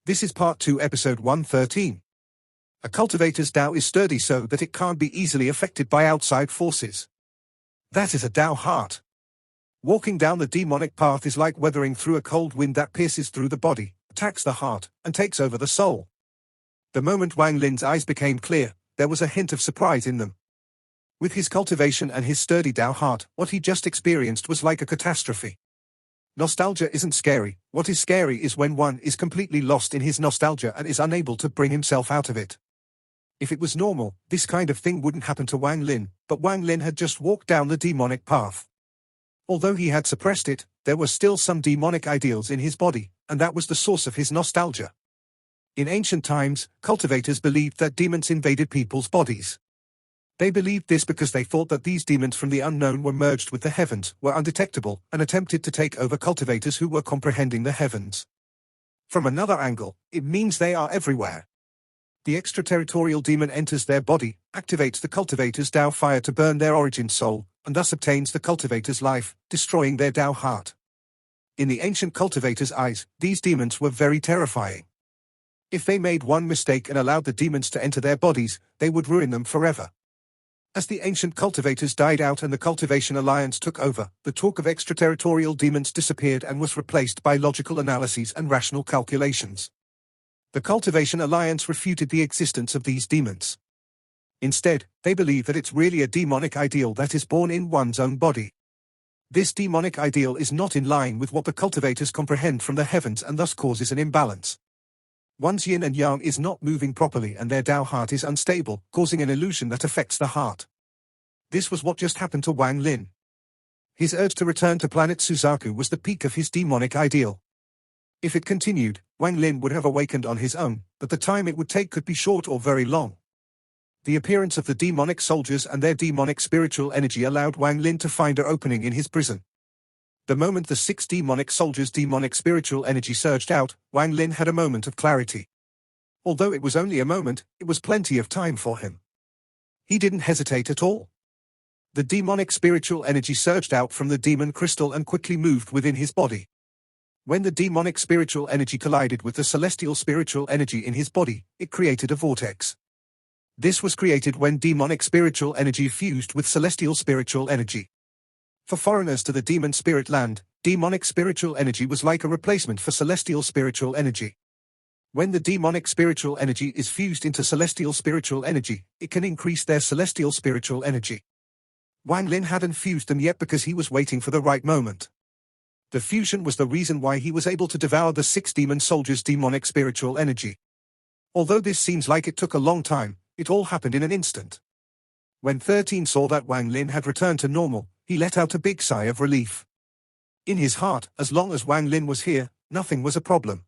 This is Part 2, Episode 113. A cultivator's Tao is sturdy so that it can't be easily affected by outside forces. That is a Tao heart. Walking down the demonic path is like weathering through a cold wind that pierces through the body, attacks the heart, and takes over the soul. The moment Wang Lin's eyes became clear, there was a hint of surprise in them. With his cultivation and his sturdy Tao heart, what he just experienced was like a catastrophe. Nostalgia isn't scary. What is scary is when one is completely lost in his nostalgia and is unable to bring himself out of it. If it was normal, this kind of thing wouldn't happen to Wang Lin, but Wang Lin had just walked down the demonic path. Although he had suppressed it, there were still some demonic ideals in his body, and that was the source of his nostalgia. In ancient times, cultivators believed that demons invaded people's bodies. They believed this because they thought that these demons from the unknown were merged with the heavens, were undetectable, and attempted to take over cultivators who were comprehending the heavens. From another angle, it means they are everywhere. The extraterritorial demon enters their body, activates the cultivator's Tao fire to burn their origin soul, and thus obtains the cultivator's life, destroying their Tao heart. In the ancient cultivators' eyes, these demons were very terrifying. If they made one mistake and allowed the demons to enter their bodies, they would ruin them forever. As the ancient cultivators died out and the Cultivation Alliance took over, the talk of extraterritorial demons disappeared and was replaced by logical analyses and rational calculations. The Cultivation Alliance refuted the existence of these demons. Instead, they believe that it's really a demonic ideal that is born in one's own body. This demonic ideal is not in line with what the cultivators comprehend from the heavens and thus causes an imbalance. One's yin and yang is not moving properly and their Tao heart is unstable, causing an illusion that affects the heart. This was what just happened to Wang Lin. His urge to return to planet Suzaku was the peak of his demonic ideal. If it continued, Wang Lin would have awakened on his own, but the time it would take could be short or very long. The appearance of the demonic soldiers and their demonic spiritual energy allowed Wang Lin to find an opening in his prison. The moment the 6 demonic soldiers' demonic spiritual energy surged out, Wang Lin had a moment of clarity. Although it was only a moment, it was plenty of time for him. He didn't hesitate at all. The demonic spiritual energy surged out from the demon crystal and quickly moved within his body. When the demonic spiritual energy collided with the celestial spiritual energy in his body, it created a vortex. This was created when demonic spiritual energy fused with celestial spiritual energy. For foreigners to the demon spirit land, demonic spiritual energy was like a replacement for celestial spiritual energy. When the demonic spiritual energy is fused into celestial spiritual energy, it can increase their celestial spiritual energy. Wang Lin hadn't fused them yet because he was waiting for the right moment. The fusion was the reason why he was able to devour the 6 demon soldiers' demonic spiritual energy. Although this seems like it took a long time, it all happened in an instant. When 13 saw that Wang Lin had returned to normal, he let out a big sigh of relief. In his heart, as long as Wang Lin was here, nothing was a problem.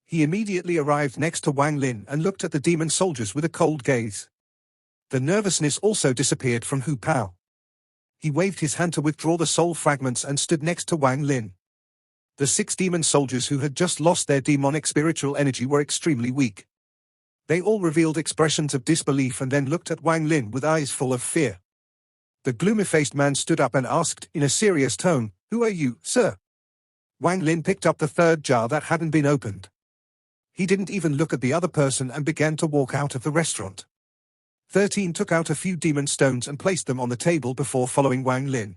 He immediately arrived next to Wang Lin and looked at the demon soldiers with a cold gaze. The nervousness also disappeared from Hu Pao. He waved his hand to withdraw the soul fragments and stood next to Wang Lin. The 6 demon soldiers who had just lost their demonic spiritual energy were extremely weak. They all revealed expressions of disbelief and then looked at Wang Lin with eyes full of fear. The gloomy-faced man stood up and asked, in a serious tone, "Who are you, sir?" Wang Lin picked up the 3rd jar that hadn't been opened. He didn't even look at the other person and began to walk out of the restaurant. 13 took out a few demon stones and placed them on the table before following Wang Lin.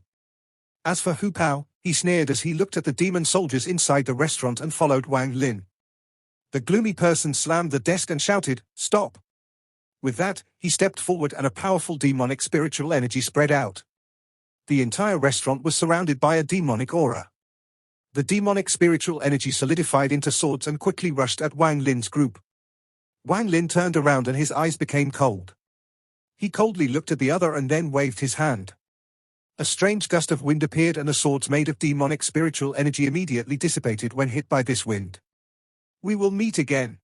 As for Hu Pao, he sneered as he looked at the demon soldiers inside the restaurant and followed Wang Lin. The gloomy person slammed the desk and shouted, "Stop!" With that, he stepped forward and a powerful demonic spiritual energy spread out. The entire restaurant was surrounded by a demonic aura. The demonic spiritual energy solidified into swords and quickly rushed at Wang Lin's group. Wang Lin turned around and his eyes became cold. He coldly looked at the other and then waved his hand. A strange gust of wind appeared and the swords made of demonic spiritual energy immediately dissipated when hit by this wind. "We will meet again."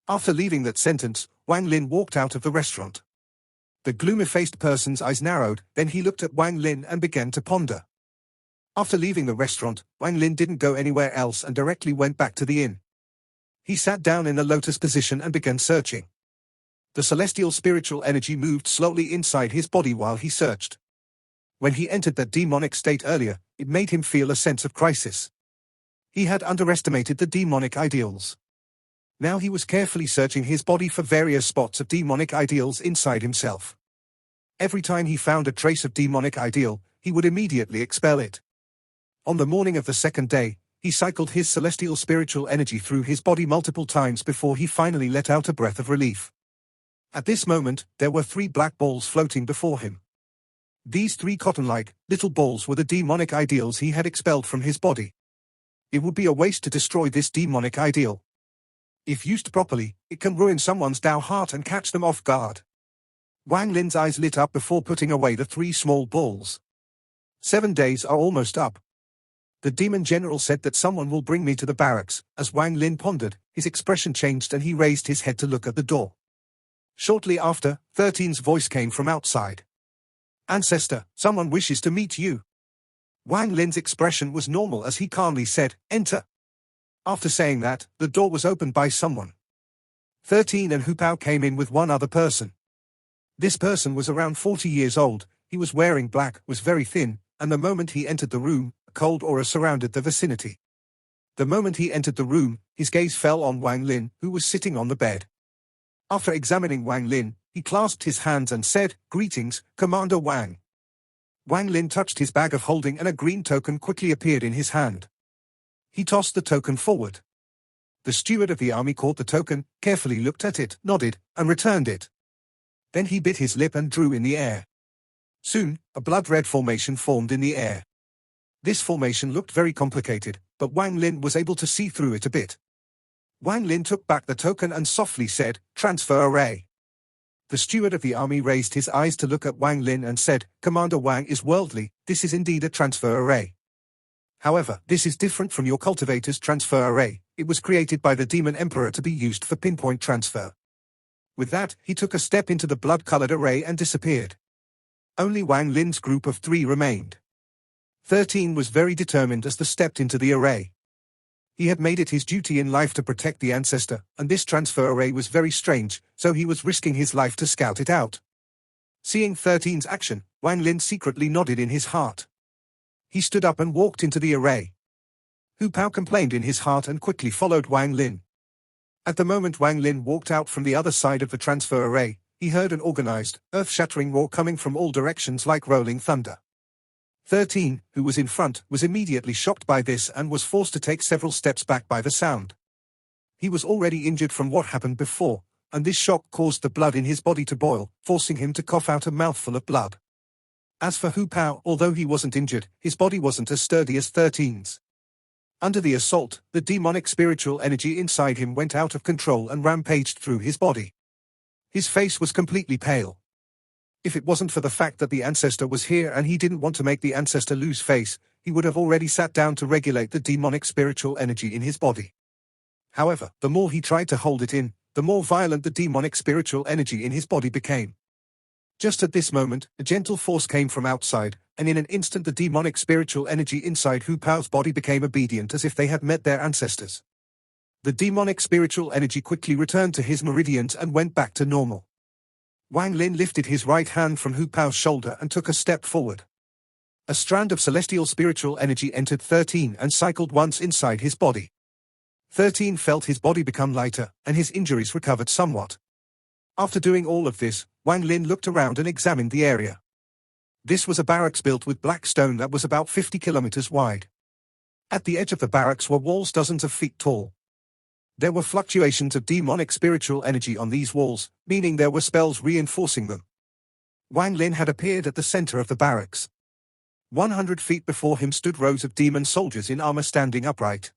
After leaving that sentence, Wang Lin walked out of the restaurant. The gloomy-faced person's eyes narrowed, then he looked at Wang Lin and began to ponder. After leaving the restaurant, Wang Lin didn't go anywhere else and directly went back to the inn. He sat down in the lotus position and began searching. The celestial spiritual energy moved slowly inside his body while he searched. When he entered that demonic state earlier, it made him feel a sense of crisis. He had underestimated the demonic ideals. Now he was carefully searching his body for various spots of demonic ideals inside himself. Every time he found a trace of demonic ideal, he would immediately expel it. On the morning of the second day, he cycled his celestial spiritual energy through his body multiple times before he finally let out a breath of relief. At this moment, there were 3 black balls floating before him. These 3 cotton-like, little balls were the demonic ideals he had expelled from his body. It would be a waste to destroy this demonic ideal. If used properly, it can ruin someone's Tao heart and catch them off guard. Wang Lin's eyes lit up before putting away the 3 small balls. 7 days are almost up. The demon general said that someone will bring me to the barracks. As Wang Lin pondered, his expression changed and he raised his head to look at the door. Shortly after, 13's voice came from outside. "Ancestor, someone wishes to meet you." Wang Lin's expression was normal as he calmly said, "Enter." After saying that, the door was opened by someone. 13 and Hu Pao came in with one other person. This person was around 40 years old, he was wearing black, was very thin, and the moment he entered the room, a cold aura surrounded the vicinity. The moment he entered the room, his gaze fell on Wang Lin, who was sitting on the bed. After examining Wang Lin, he clasped his hands and said, "Greetings, Commander Wang." Wang Lin touched his bag of holding and a green token quickly appeared in his hand. He tossed the token forward. The steward of the army caught the token, carefully looked at it, nodded, and returned it. Then he bit his lip and drew in the air. Soon, a blood-red formation formed in the air. This formation looked very complicated, but Wang Lin was able to see through it a bit. Wang Lin took back the token and softly said, "Transfer array." The steward of the army raised his eyes to look at Wang Lin and said, "Commander Wang is worldly, this is indeed a transfer array. However, this is different from your cultivator's transfer array, it was created by the Demon Emperor to be used for pinpoint transfer." With that, he took a step into the blood-colored array and disappeared. Only Wang Lin's group of 3 remained. 13 was very determined as they stepped into the array. He had made it his duty in life to protect the ancestor, and this transfer array was very strange, so he was risking his life to scout it out. Seeing 13's action, Wang Lin secretly nodded in his heart. He stood up and walked into the array. Hu Pao complained in his heart and quickly followed Wang Lin. At the moment Wang Lin walked out from the other side of the transfer array, he heard an organized, earth-shattering roar coming from all directions like rolling thunder. 13, who was in front, was immediately shocked by this and was forced to take several steps back by the sound. He was already injured from what happened before, and this shock caused the blood in his body to boil, forcing him to cough out a mouthful of blood. As for Hu Pao, although he wasn't injured, his body wasn't as sturdy as 13's. Under the assault, the demonic spiritual energy inside him went out of control and rampaged through his body. His face was completely pale. If it wasn't for the fact that the ancestor was here and he didn't want to make the ancestor lose face, he would have already sat down to regulate the demonic spiritual energy in his body. However, the more he tried to hold it in, the more violent the demonic spiritual energy in his body became. Just at this moment, a gentle force came from outside, and in an instant the demonic spiritual energy inside Hu Pao's body became obedient as if they had met their ancestors. The demonic spiritual energy quickly returned to his meridians and went back to normal. Wang Lin lifted his right hand from Hu Pao's shoulder and took a step forward. A strand of celestial spiritual energy entered 13 and cycled once inside his body. 13 felt his body become lighter, and his injuries recovered somewhat. After doing all of this, Wang Lin looked around and examined the area. This was a barracks built with black stone that was about 50 kilometers wide. At the edge of the barracks were walls dozens of feet tall. There were fluctuations of demonic spiritual energy on these walls, meaning there were spells reinforcing them. Wang Lin had appeared at the center of the barracks. 100 feet before him stood rows of demon soldiers in armor standing upright.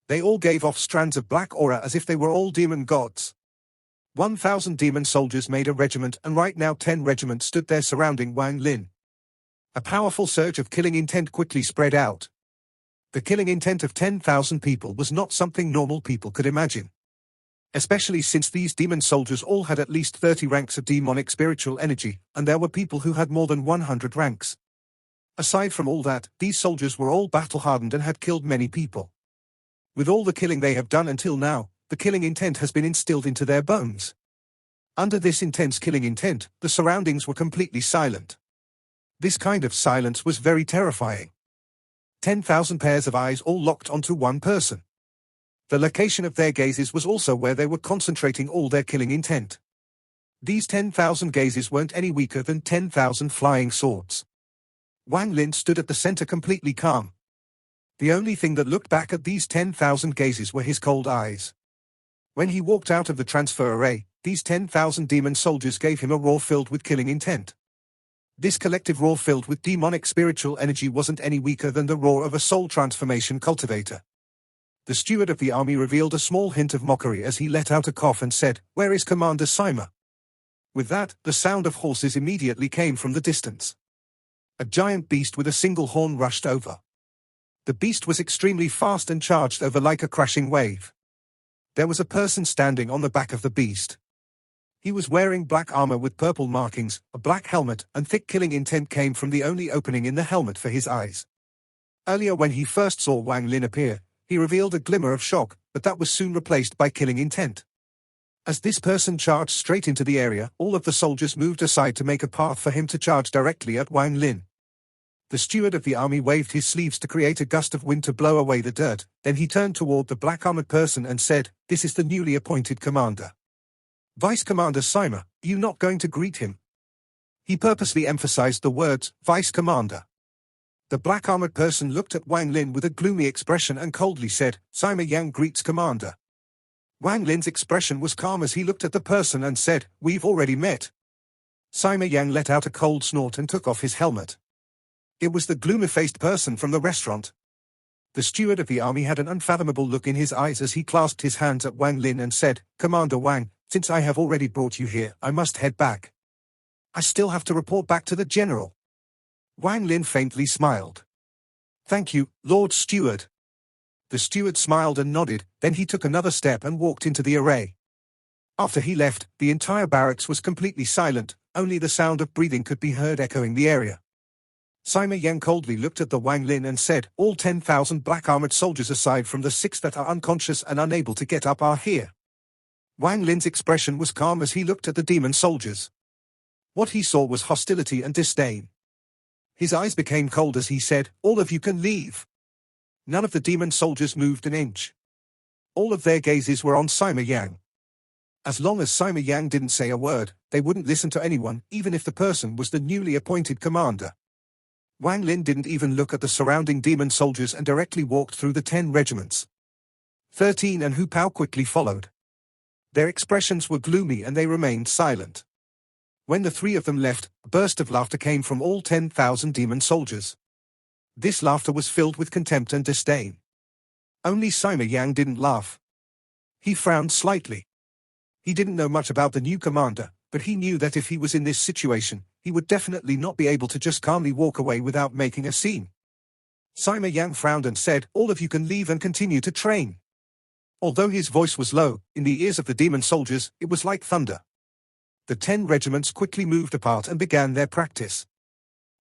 They all gave off strands of black aura as if they were all demon gods. 1,000 demon soldiers made a regiment, and right now 10 regiments stood there surrounding Wang Lin. A powerful surge of killing intent quickly spread out. The killing intent of 10,000 people was not something normal people could imagine. Especially since these demon soldiers all had at least 30 ranks of demonic spiritual energy, and there were people who had more than 100 ranks. Aside from all that, these soldiers were all battle-hardened and had killed many people. With all the killing they have done until now, the killing intent has been instilled into their bones. Under this intense killing intent, the surroundings were completely silent. This kind of silence was very terrifying. 10,000 pairs of eyes all locked onto one person. The location of their gazes was also where they were concentrating all their killing intent. These 10,000 gazes weren't any weaker than 10,000 flying swords. Wang Lin stood at the center completely calm. The only thing that looked back at these 10,000 gazes were his cold eyes. When he walked out of the transfer array, these 10,000 demon soldiers gave him a roar filled with killing intent. This collective roar filled with demonic spiritual energy wasn't any weaker than the roar of a soul transformation cultivator. The steward of the army revealed a small hint of mockery as he let out a cough and said, "Where is Commander Sima?" With that, the sound of horses immediately came from the distance. A giant beast with a single horn rushed over. The beast was extremely fast and charged over like a crashing wave. There was a person standing on the back of the beast. He was wearing black armor with purple markings, a black helmet, and thick killing intent came from the only opening in the helmet for his eyes. Earlier when he first saw Wang Lin appear, he revealed a glimmer of shock, but that was soon replaced by killing intent. As this person charged straight into the area, all of the soldiers moved aside to make a path for him to charge directly at Wang Lin. The steward of the army waved his sleeves to create a gust of wind to blow away the dirt, then he turned toward the black-armored person and said, "This is the newly appointed commander. Vice Commander Sima, are you not going to greet him?" He purposely emphasized the words, "Vice Commander." The black-armored person looked at Wang Lin with a gloomy expression and coldly said, "Sima Yang greets Commander." Wang Lin's expression was calm as he looked at the person and said, "We've already met." Sima Yang let out a cold snort and took off his helmet. It was the gloomy-faced person from the restaurant. The steward of the army had an unfathomable look in his eyes as he clasped his hands at Wang Lin and said, "Commander Wang, since I have already brought you here, I must head back. I still have to report back to the general." Wang Lin faintly smiled. "Thank you, Lord Steward." The steward smiled and nodded, then he took another step and walked into the array. After he left, the entire barracks was completely silent, only the sound of breathing could be heard echoing the area. Sima Yang coldly looked at the Wang Lin and said, "All 10,000 black-armored soldiers aside from the 6 that are unconscious and unable to get up are here." Wang Lin's expression was calm as he looked at the demon soldiers. What he saw was hostility and disdain. His eyes became cold as he said, "All of you can leave." None of the demon soldiers moved an inch. All of their gazes were on Sima Yang. As long as Sima Yang didn't say a word, they wouldn't listen to anyone, even if the person was the newly appointed commander. Wang Lin didn't even look at the surrounding demon soldiers and directly walked through the 10 regiments. 13 and Hu Pao quickly followed. Their expressions were gloomy and they remained silent. When the 3 of them left, a burst of laughter came from all 10,000 demon soldiers. This laughter was filled with contempt and disdain. Only Sima Yang didn't laugh. He frowned slightly. He didn't know much about the new commander, but he knew that if he was in this situation, he would definitely not be able to just calmly walk away without making a scene. Sima Yang frowned and said, "All of you can leave and continue to train." Although his voice was low, in the ears of the demon soldiers, it was like thunder. The 10 regiments quickly moved apart and began their practice.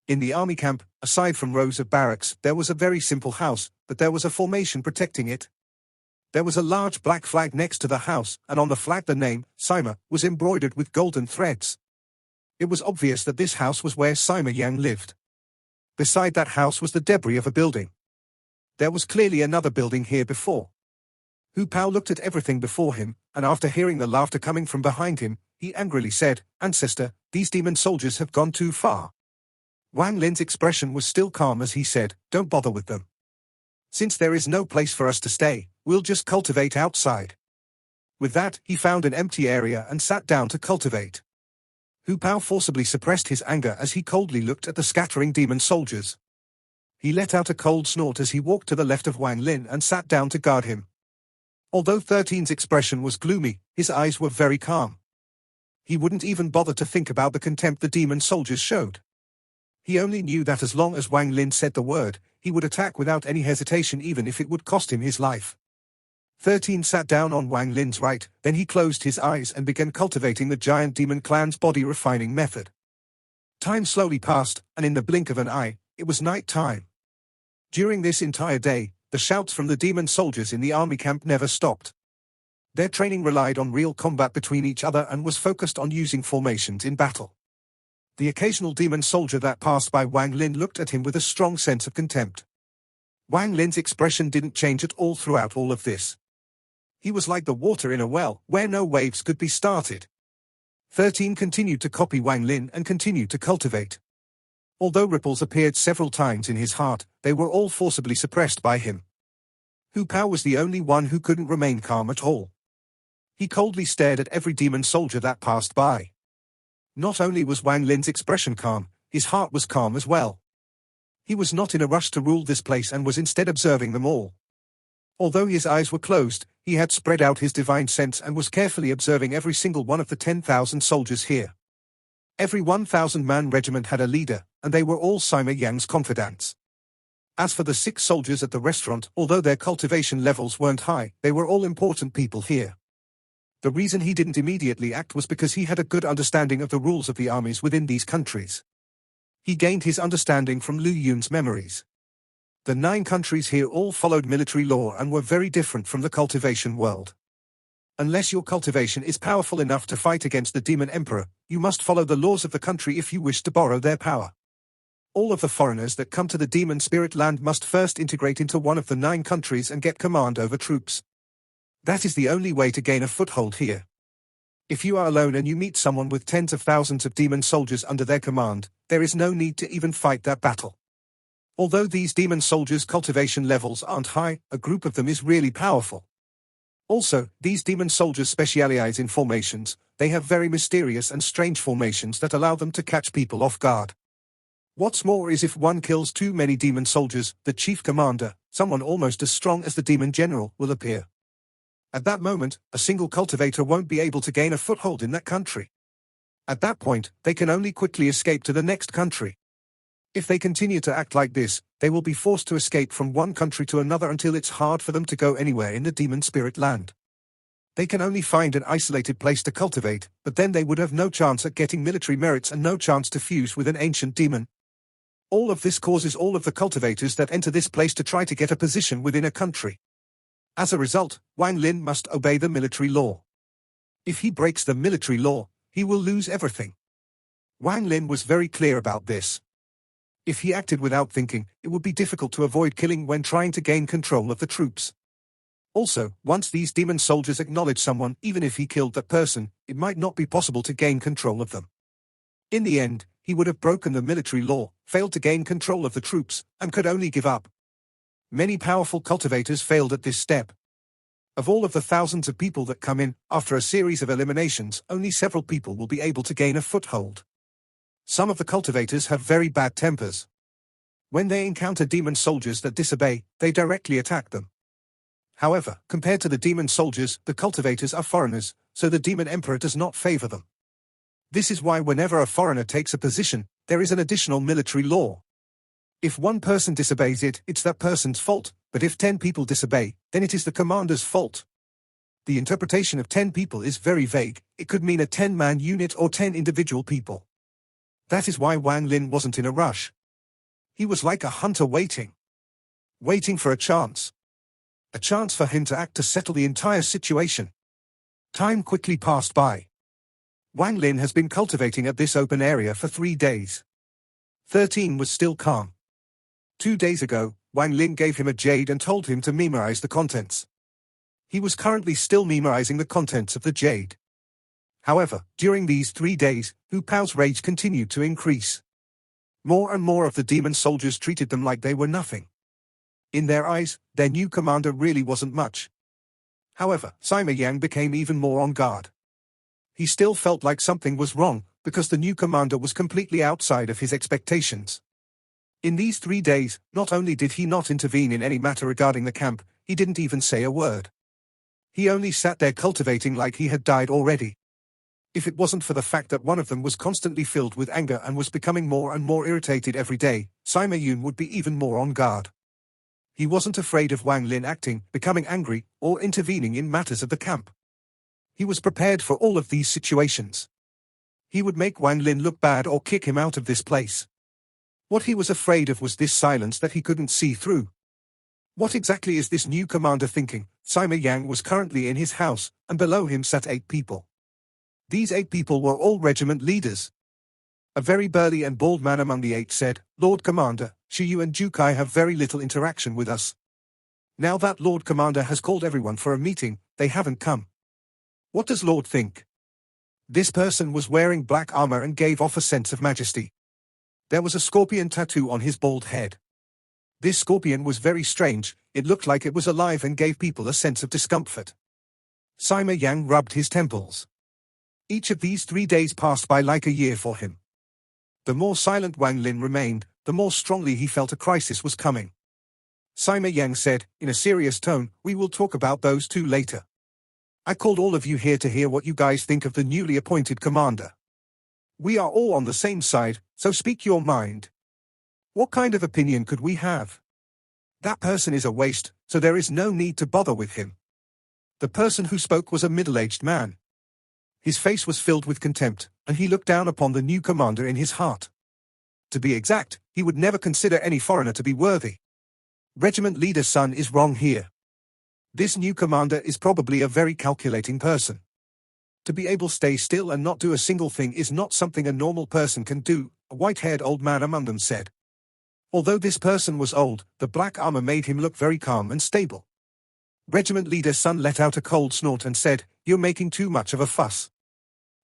In the army camp, aside from rows of barracks, there was a very simple house, but there was a formation protecting it. There was a large black flag next to the house, and on the flag the name, Sima, was embroidered with golden threads. It was obvious that this house was where Sima Yang lived. Beside that house was the debris of a building. There was clearly another building here before. Hu Pao looked at everything before him, and after hearing the laughter coming from behind him, he angrily said, "Ancestor, these demon soldiers have gone too far." Wang Lin's expression was still calm as he said, "Don't bother with them. Since there is no place for us to stay, we'll just cultivate outside." With that, he found an empty area and sat down to cultivate. Hu Pao forcibly suppressed his anger as he coldly looked at the scattering demon soldiers. He let out a cold snort as he walked to the left of Wang Lin and sat down to guard him. Although 13's expression was gloomy, his eyes were very calm. He wouldn't even bother to think about the contempt the demon soldiers showed. He only knew that as long as Wang Lin said the word, he would attack without any hesitation even if it would cost him his life. 13 sat down on Wang Lin's right, then he closed his eyes and began cultivating the giant demon clan's body refining method. Time slowly passed, and in the blink of an eye, it was night time. During this entire day, the shouts from the demon soldiers in the army camp never stopped. Their training relied on real combat between each other and was focused on using formations in battle. The occasional demon soldier that passed by Wang Lin looked at him with a strong sense of contempt. Wang Lin's expression didn't change at all throughout all of this. He was like the water in a well, where no waves could be started. 13 continued to copy Wang Lin and continued to cultivate. Although ripples appeared several times in his heart, they were all forcibly suppressed by him. Hu Pao was the only one who couldn't remain calm at all. He coldly stared at every demon soldier that passed by. Not only was Wang Lin's expression calm, his heart was calm as well. He was not in a rush to rule this place and was instead observing them all. Although his eyes were closed, he had spread out his divine sense and was carefully observing every single one of the 10,000 soldiers here. Every 1,000-man regiment had a leader, and they were all Sima Yang's confidants. As for the 6 soldiers at the restaurant, although their cultivation levels weren't high, they were all important people here. The reason he didn't immediately act was because he had a good understanding of the rules of the armies within these countries. He gained his understanding from Lu Yun's memories. The 9 countries here all followed military law and were very different from the cultivation world. Unless your cultivation is powerful enough to fight against the demon emperor, you must follow the laws of the country if you wish to borrow their power. All of the foreigners that come to the demon spirit land must first integrate into one of the 9 countries and get command over troops. That is the only way to gain a foothold here. If you are alone and you meet someone with tens of thousands of demon soldiers under their command, there is no need to even fight that battle. Although these demon soldiers' cultivation levels aren't high, a group of them is really powerful. Also, these demon soldiers specialize in formations. They have very mysterious and strange formations that allow them to catch people off guard. What's more is if one kills too many demon soldiers, the chief commander, someone almost as strong as the demon general, will appear. At that moment, a single cultivator won't be able to gain a foothold in that country. At that point, they can only quickly escape to the next country. If they continue to act like this, they will be forced to escape from one country to another until it's hard for them to go anywhere in the demon spirit land. They can only find an isolated place to cultivate, but then they would have no chance at getting military merits and no chance to fuse with an ancient demon. All of this causes all of the cultivators that enter this place to try to get a position within a country. As a result, Wang Lin must obey the military law. If he breaks the military law, he will lose everything. Wang Lin was very clear about this. If he acted without thinking, it would be difficult to avoid killing when trying to gain control of the troops. Also, once these demon soldiers acknowledge someone, even if he killed that person, it might not be possible to gain control of them. In the end, he would have broken the military law, failed to gain control of the troops, and could only give up. Many powerful cultivators failed at this step. Of all of the thousands of people that come in, after a series of eliminations, only several people will be able to gain a foothold. Some of the cultivators have very bad tempers. When they encounter demon soldiers that disobey, they directly attack them. However, compared to the demon soldiers, the cultivators are foreigners, so the demon emperor does not favor them. This is why whenever a foreigner takes a position, there is an additional military law. If one person disobeys it, it's that person's fault, but if 10 people disobey, then it is the commander's fault. The interpretation of 10 people is very vague. It could mean a 10-man unit or 10 individual people. That is why Wang Lin wasn't in a rush. He was like a hunter waiting for a chance. A chance for him to act to settle the entire situation. Time quickly passed by. Wang Lin has been cultivating at this open area for 3 days. 13 was still calm. 2 days ago, Wang Lin gave him a jade and told him to memorize the contents. He was currently still memorizing the contents of the jade. However, during these 3 days, Hu Pao's rage continued to increase. More and more of the demon soldiers treated them like they were nothing. In their eyes, their new commander really wasn't much. However, Sima Yang became even more on guard. He still felt like something was wrong, because the new commander was completely outside of his expectations. In these 3 days, not only did he not intervene in any matter regarding the camp, he didn't even say a word. He only sat there cultivating like he had died already. If it wasn't for the fact that one of them was constantly filled with anger and was becoming more and more irritated every day, Sima Yun would be even more on guard. He wasn't afraid of Wang Lin acting, becoming angry, or intervening in matters of the camp. He was prepared for all of these situations. He would make Wang Lin look bad or kick him out of this place. What he was afraid of was this silence that he couldn't see through. What exactly is this new commander thinking? Sima Yang was currently in his house, and below him sat 8 people. These 8 people were all regiment leaders. A very burly and bald man among the 8 said, "Lord Commander, Shiyu and Jukai have very little interaction with us. Now that Lord Commander has called everyone for a meeting, they haven't come. What does Lord think? This person was wearing black armor and gave off a sense of majesty. There was a scorpion tattoo on his bald head. This scorpion was very strange, it looked like it was alive and gave people a sense of discomfort. Sima Yang rubbed his temples. Each of these 3 days passed by like a year for him. The more silent Wang Lin remained, the more strongly he felt a crisis was coming. Sima Yang said, in a serious tone, "We will talk about those two later. I called all of you here to hear what you guys think of the newly appointed commander. We are all on the same side, so speak your mind. What kind of opinion could we have? That person is a waste, so there is no need to bother with him." The person who spoke was a middle-aged man. His face was filled with contempt, and he looked down upon the new commander in his heart. To be exact, he would never consider any foreigner to be worthy. Regiment leader's son is wrong here. This new commander is probably a very calculating person. To be able to stay still and not do a single thing is not something a normal person can do, a white-haired old man among them said. Although this person was old, the black armor made him look very calm and stable. Regiment leader's son let out a cold snort and said, "You're making too much of a fuss."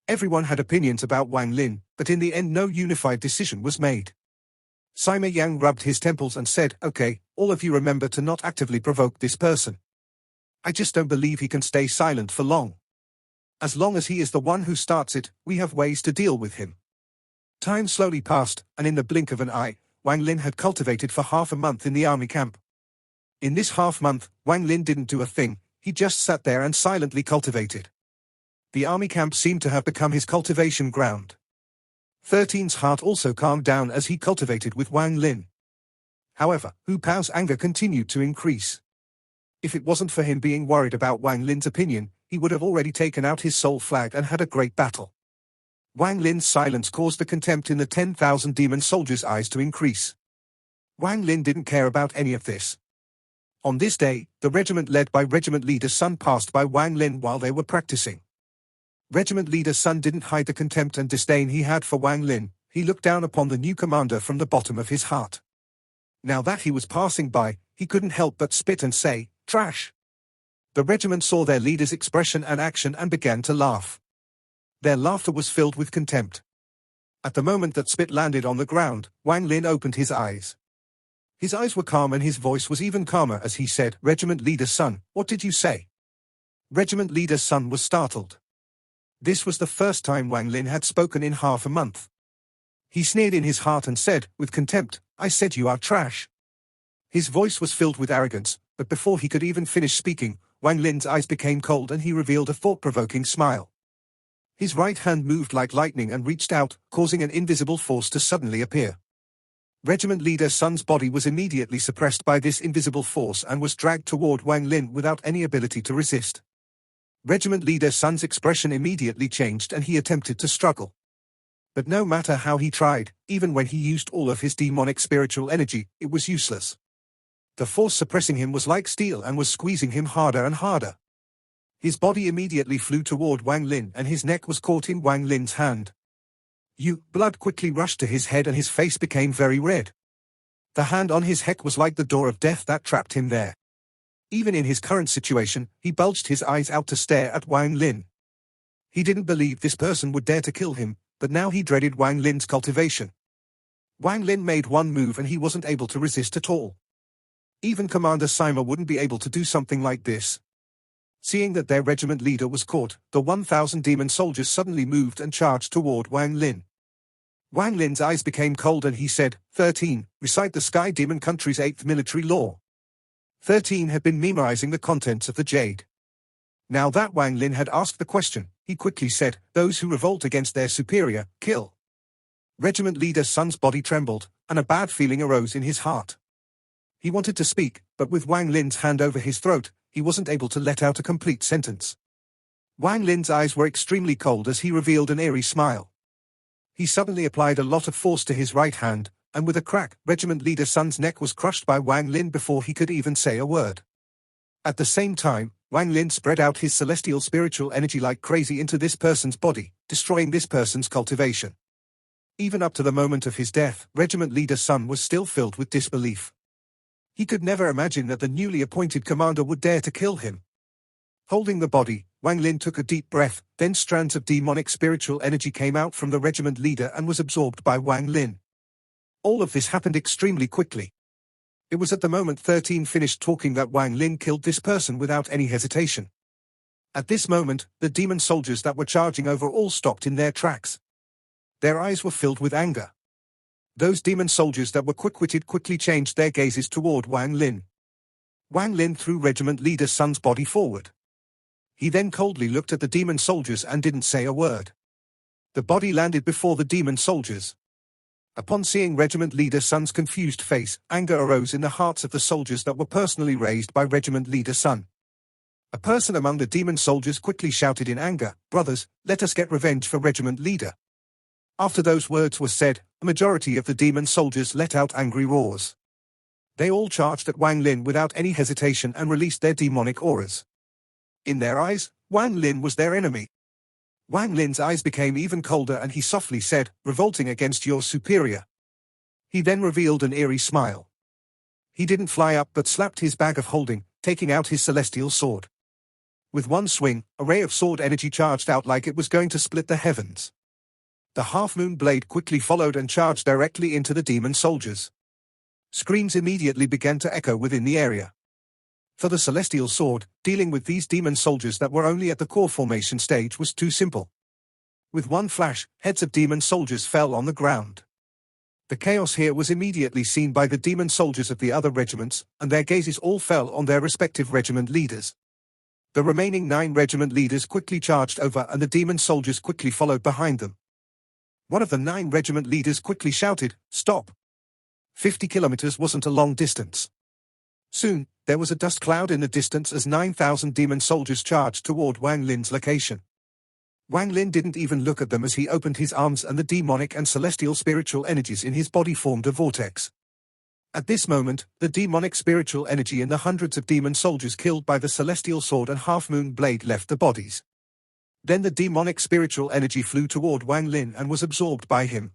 Everyone had opinions about Wang Lin, but in the end no unified decision was made. Sima Yang rubbed his temples and said, "Okay, all of you remember to not actively provoke this person. I just don't believe he can stay silent for long. As long as he is the one who starts it, we have ways to deal with him." Time slowly passed, and in the blink of an eye, Wang Lin had cultivated for half a month in the army camp. In this half-month, Wang Lin didn't do a thing, he just sat there and silently cultivated. The army camp seemed to have become his cultivation ground. 13's heart also calmed down as he cultivated with Wang Lin. However, Hu Pao's anger continued to increase. If it wasn't for him being worried about Wang Lin's opinion, he would have already taken out his soul flag and had a great battle. Wang Lin's silence caused the contempt in the 10,000 demon soldiers' eyes to increase. Wang Lin didn't care about any of this. On this day, the regiment led by regiment leader's son passed by Wang Lin while they were practicing. Regiment leader's son didn't hide the contempt and disdain he had for Wang Lin, he looked down upon the new commander from the bottom of his heart. Now that he was passing by, he couldn't help but spit and say, "Trash." The regiment saw their leader's expression and action and began to laugh. Their laughter was filled with contempt. At the moment that spit landed on the ground, Wang Lin opened his eyes. His eyes were calm and his voice was even calmer as he said, "Regiment leader's son, what did you say?" Regiment leader's son was startled. This was the first time Wang Lin had spoken in half a month. He sneered in his heart and said, with contempt, "I said you are trash." His voice was filled with arrogance, but before he could even finish speaking, Wang Lin's eyes became cold and he revealed a thought-provoking smile. His right hand moved like lightning and reached out, causing an invisible force to suddenly appear. Regiment leader's son's body was immediately suppressed by this invisible force and was dragged toward Wang Lin without any ability to resist. Regiment leader's son's expression immediately changed and he attempted to struggle. But no matter how he tried, even when he used all of his demonic spiritual energy, it was useless. The force suppressing him was like steel and was squeezing him harder and harder. His body immediately flew toward Wang Lin and his neck was caught in Wang Lin's hand. Blood quickly rushed to his head and his face became very red. The hand on his neck was like the door of death that trapped him there. Even in his current situation, he bulged his eyes out to stare at Wang Lin. He didn't believe this person would dare to kill him, but now he dreaded Wang Lin's cultivation. Wang Lin made one move and he wasn't able to resist at all. Even Commander Sima wouldn't be able to do something like this. Seeing that their regiment leader was caught, the 1,000 demon soldiers suddenly moved and charged toward Wang Lin. Wang Lin's eyes became cold and he said, 13, recite the Sky Demon Country's 8th military law. 13 had been memorizing the contents of the Jade. Now that Wang Lin had asked the question, he quickly said, "Those who revolt against their superior, kill." Regiment leader's son's body trembled, and a bad feeling arose in his heart. He wanted to speak, but with Wang Lin's hand over his throat, he wasn't able to let out a complete sentence. Wang Lin's eyes were extremely cold as he revealed an eerie smile. He suddenly applied a lot of force to his right hand, and with a crack, regiment leader's son's neck was crushed by Wang Lin before he could even say a word. At the same time, Wang Lin spread out his celestial spiritual energy like crazy into this person's body, destroying this person's cultivation. Even up to the moment of his death, regiment leader's son was still filled with disbelief. He could never imagine that the newly appointed commander would dare to kill him. Holding the body, Wang Lin took a deep breath, then strands of demonic spiritual energy came out from the regiment leader and was absorbed by Wang Lin. All of this happened extremely quickly. It was at the moment 13 finished talking that Wang Lin killed this person without any hesitation. At this moment, the demon soldiers that were charging over all stopped in their tracks. Their eyes were filled with anger. Those demon soldiers that were quick-witted quickly changed their gazes toward Wang Lin. Wang Lin threw regiment leader Sun's body forward. He then coldly looked at the demon soldiers and didn't say a word. The body landed before the demon soldiers. Upon seeing regiment leader Sun's confused face, anger arose in the hearts of the soldiers that were personally raised by regiment leader Sun. A person among the demon soldiers quickly shouted in anger, "Brothers, let us get revenge for regiment leader." After those words were said, a majority of the demon soldiers let out angry roars. They all charged at Wang Lin without any hesitation and released their demonic auras. In their eyes, Wang Lin was their enemy. Wang Lin's eyes became even colder and he softly said, "Revolting against your superior." He then revealed an eerie smile. He didn't fly up but slapped his bag of holding, taking out his celestial sword. With one swing, a ray of sword energy charged out like it was going to split the heavens. The half-moon blade quickly followed and charged directly into the demon soldiers. Screams immediately began to echo within the area. For the celestial sword, dealing with these demon soldiers that were only at the core formation stage was too simple. With one flash, heads of demon soldiers fell on the ground. The chaos here was immediately seen by the demon soldiers of the other regiments, and their gazes all fell on their respective regiment leaders. The remaining 9 regiment leaders quickly charged over and the demon soldiers quickly followed behind them. One of the 9 regiment leaders quickly shouted, "Stop!" 50 kilometers wasn't a long distance. Soon, there was a dust cloud in the distance as 9,000 demon soldiers charged toward Wang Lin's location. Wang Lin didn't even look at them as he opened his arms and the demonic and celestial spiritual energies in his body formed a vortex. At this moment, the demonic spiritual energy in the hundreds of demon soldiers killed by the celestial sword and half-moon blade left the bodies. Then the demonic spiritual energy flew toward Wang Lin and was absorbed by him.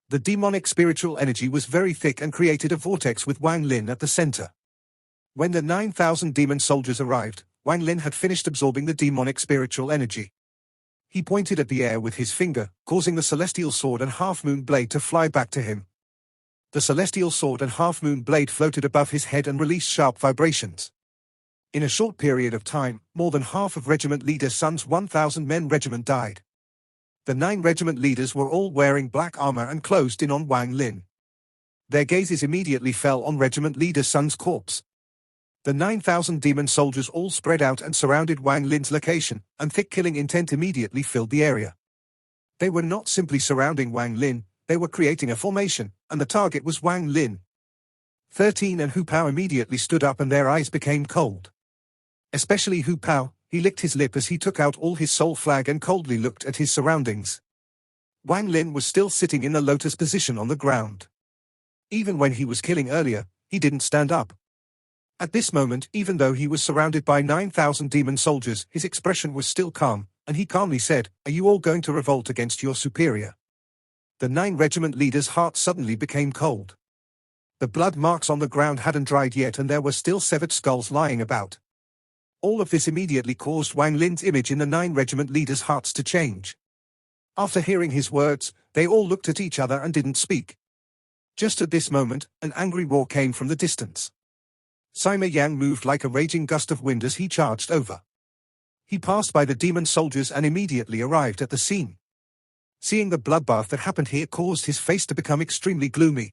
The demonic spiritual energy was very thick and created a vortex with Wang Lin at the center. When the 9,000 demon soldiers arrived, Wang Lin had finished absorbing the demonic spiritual energy. He pointed at the air with his finger, causing the celestial sword and half-moon blade to fly back to him. The celestial sword and half-moon blade floated above his head and released sharp vibrations. In a short period of time, more than half of regiment leader Sun's 1,000-men regiment died. The 9 regiment leaders were all wearing black armor and closed in on Wang Lin. Their gazes immediately fell on regiment leader Sun's corpse. The 9,000 demon soldiers all spread out and surrounded Wang Lin's location, and thick killing intent immediately filled the area. They were not simply surrounding Wang Lin, they were creating a formation, and the target was Wang Lin. 13 and Hu Pao immediately stood up and their eyes became cold. Especially Hu Pao, he licked his lip as he took out all his soul flag and coldly looked at his surroundings. Wang Lin was still sitting in the lotus position on the ground. Even when he was killing earlier, he didn't stand up. At this moment, even though he was surrounded by 9,000 demon soldiers, his expression was still calm, and he calmly said, "Are you all going to revolt against your superior?" The 9 regiment leaders' hearts suddenly became cold. The blood marks on the ground hadn't dried yet and there were still severed skulls lying about. All of this immediately caused Wang Lin's image in the 9 regiment leaders' hearts to change. After hearing his words, they all looked at each other and didn't speak. Just at this moment, an angry roar came from the distance. Sima Yang moved like a raging gust of wind as he charged over. He passed by the demon soldiers and immediately arrived at the scene. Seeing the bloodbath that happened here caused his face to become extremely gloomy.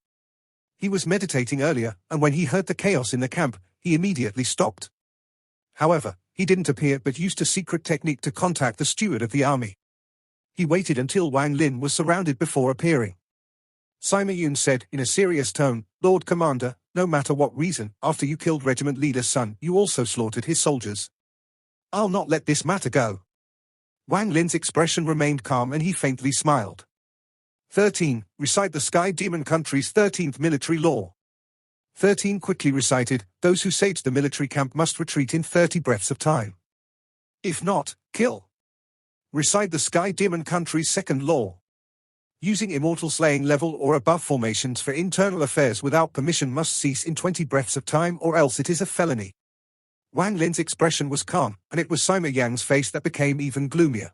He was meditating earlier, and when he heard the chaos in the camp, he immediately stopped. However, he didn't appear but used a secret technique to contact the steward of the army. He waited until Wang Lin was surrounded before appearing. Sima Yun said in a serious tone, "Lord Commander, no matter what reason, after you killed regiment leader Sun, you also slaughtered his soldiers. I'll not let this matter go." Wang Lin's expression remained calm and he faintly smiled. 13. Recite the Sky Demon Country's 13th military law. 13 quickly recited, "Those who sage the military camp must retreat in 30 breaths of time. If not, kill." Recite the Sky Demon Country's second law. Using immortal slaying level or above formations for internal affairs without permission must cease in 20 breaths of time or else it is a felony. Wang Lin's expression was calm, and it was Sima Yang's face that became even gloomier.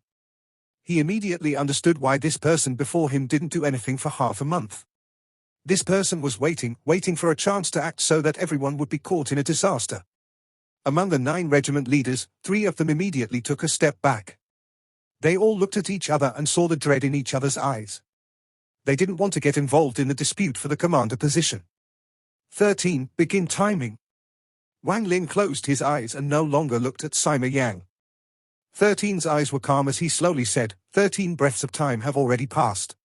He immediately understood why this person before him didn't do anything for half a month. This person was waiting for a chance to act so that everyone would be caught in a disaster. Among the 9 regiment leaders, 3 of them immediately took a step back. They all looked at each other and saw the dread in each other's eyes. They didn't want to get involved in the dispute for the commander position. 13. Begin timing. Wang Lin closed his eyes and no longer looked at Sima Yang. 13's eyes were calm as he slowly said, 13 breaths of time have already passed.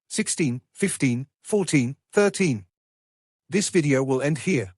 16, 15, 14, 13. This video will end here.